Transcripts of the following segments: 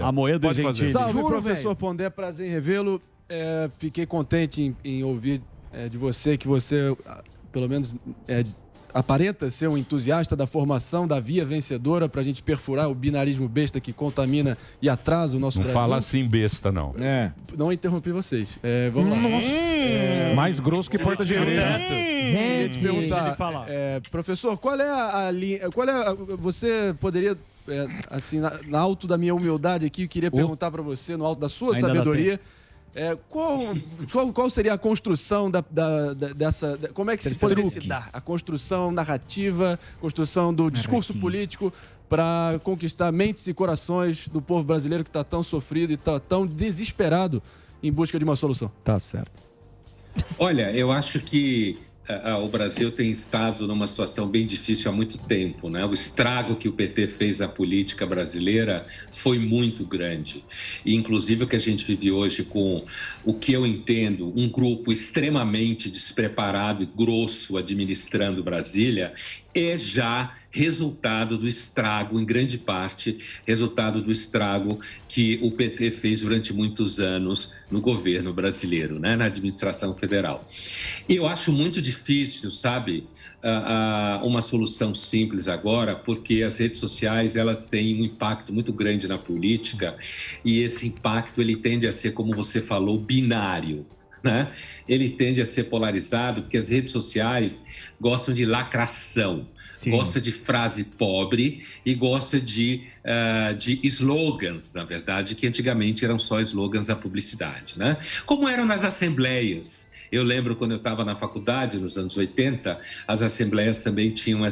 A moeda Pode fazer. argentina. Salve, professor Pondé, prazer em revê-lo. Fiquei contente em ouvir de você que você, pelo menos, aparenta ser um entusiasta da formação da via vencedora para a gente perfurar o binarismo besta que contamina e atrasa o nosso Não Brasil. fala assim besta, não. Não interrompi vocês. Vamos lá. Mais grosso que porta de igreja. Queria te perguntar, professor, qual é a linha... você poderia... assim, na alto da minha humildade aqui, eu queria perguntar para você, no alto da sua Ainda sabedoria, qual seria a construção dessa... Como é que se poderia se dar? A construção narrativa, construção do discurso político para conquistar mentes e corações do povo brasileiro que está tão sofrido e está tão desesperado em busca de uma solução. Tá certo. Olha, eu acho que o Brasil tem estado numa situação bem difícil há muito tempo, né? O estrago que o PT fez à política brasileira foi muito grande. E, inclusive, o que a gente vive hoje com o que eu entendo, um grupo extremamente despreparado e grosso administrando Brasília, é já resultado do estrago, em grande parte, resultado do estrago que o PT fez durante muitos anos no governo brasileiro, né, na administração federal. Eu acho muito difícil, sabe, uma solução simples agora, porque as redes sociais, elas têm um impacto muito grande na política e esse impacto, ele tende a ser, como você falou, binário. Né? Ele tende a ser polarizado porque as redes sociais gostam de lacração, gosta de frase pobre e gosta de slogans, na verdade, que antigamente eram só slogans da publicidade, né? Como eram nas assembleias. Eu lembro quando eu estava na faculdade, nos anos 80, as assembleias também tinham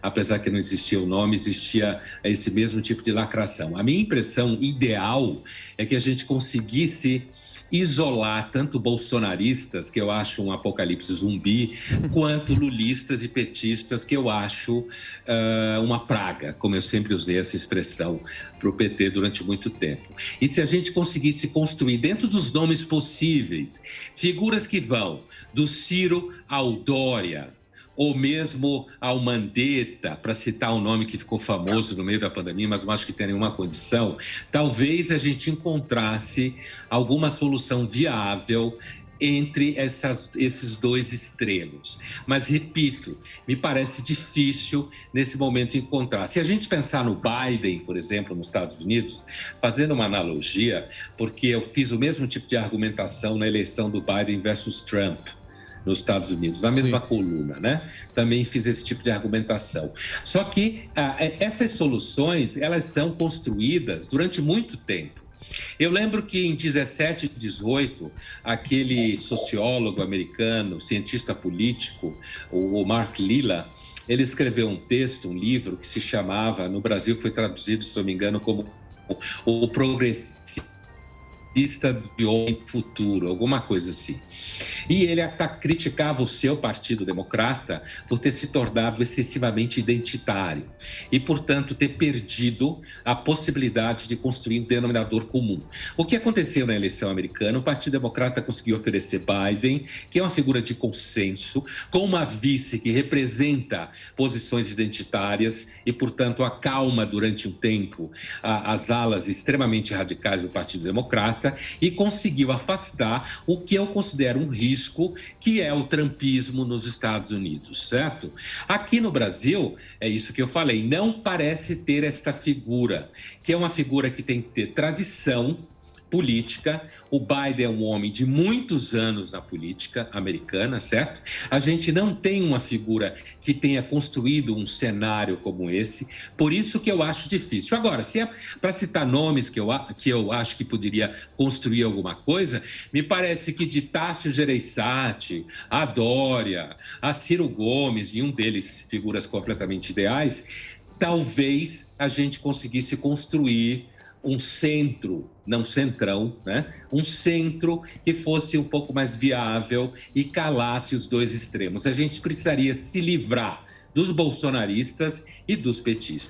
apesar que não existia o nome, existia esse mesmo tipo de lacração. A minha impressão ideal é que a gente conseguisse isolar tanto bolsonaristas, que eu acho um apocalipse zumbi, quanto lulistas e petistas, que eu acho uma praga, como eu sempre usei essa expressão para o PT durante muito tempo. E se a gente conseguisse construir, dentro dos nomes possíveis, figuras que vão do Ciro ao Dória, ou mesmo ao Mandetta, para citar um nome que ficou famoso no meio da pandemia, mas não acho que tem nenhuma condição, talvez a gente encontrasse alguma solução viável entre esses dois extremos. Mas, repito, me parece difícil nesse momento encontrar. Se a gente pensar no Biden, por exemplo, nos Estados Unidos, fazendo uma analogia, porque eu fiz o mesmo tipo de argumentação na eleição do Biden versus Trump, nos Estados Unidos, na mesma coluna, né? Também fiz esse tipo de argumentação. Só que essas soluções, elas são construídas durante muito tempo. Eu lembro que em 17 e 18, aquele sociólogo americano, cientista político, o Mark Lilla, ele escreveu um texto, um livro que se chamava, no Brasil foi traduzido, se não me engano, como O Progressista de Homem Futuro, alguma coisa assim. E ele criticava o seu Partido Democrata por ter se tornado excessivamente identitário e, portanto, ter perdido a possibilidade de construir um denominador comum. O que aconteceu na eleição americana? O Partido Democrata conseguiu oferecer Biden, que é uma figura de consenso, com uma vice que representa posições identitárias e, portanto, acalma durante um tempo as alas extremamente radicais do Partido Democrata e conseguiu afastar o que eu considero um risco, que é o trumpismo nos Estados Unidos, certo? Aqui no Brasil, é isso que eu falei, não parece ter esta figura, que é uma figura que tem que ter tradição política. O Biden é um homem de muitos anos na política americana, certo? A gente não tem uma figura que tenha construído um cenário como esse, por isso que eu acho difícil. Agora, se é para citar nomes que eu acho que poderia construir alguma coisa, me parece que de Tássio Gereissati, a Dória, a Ciro Gomes, e um deles figuras completamente ideais, talvez a gente conseguisse construir um centro, não centrão, né? Um centro que fosse um pouco mais viável e calasse os dois extremos. A gente precisaria se livrar dos bolsonaristas e dos petistas.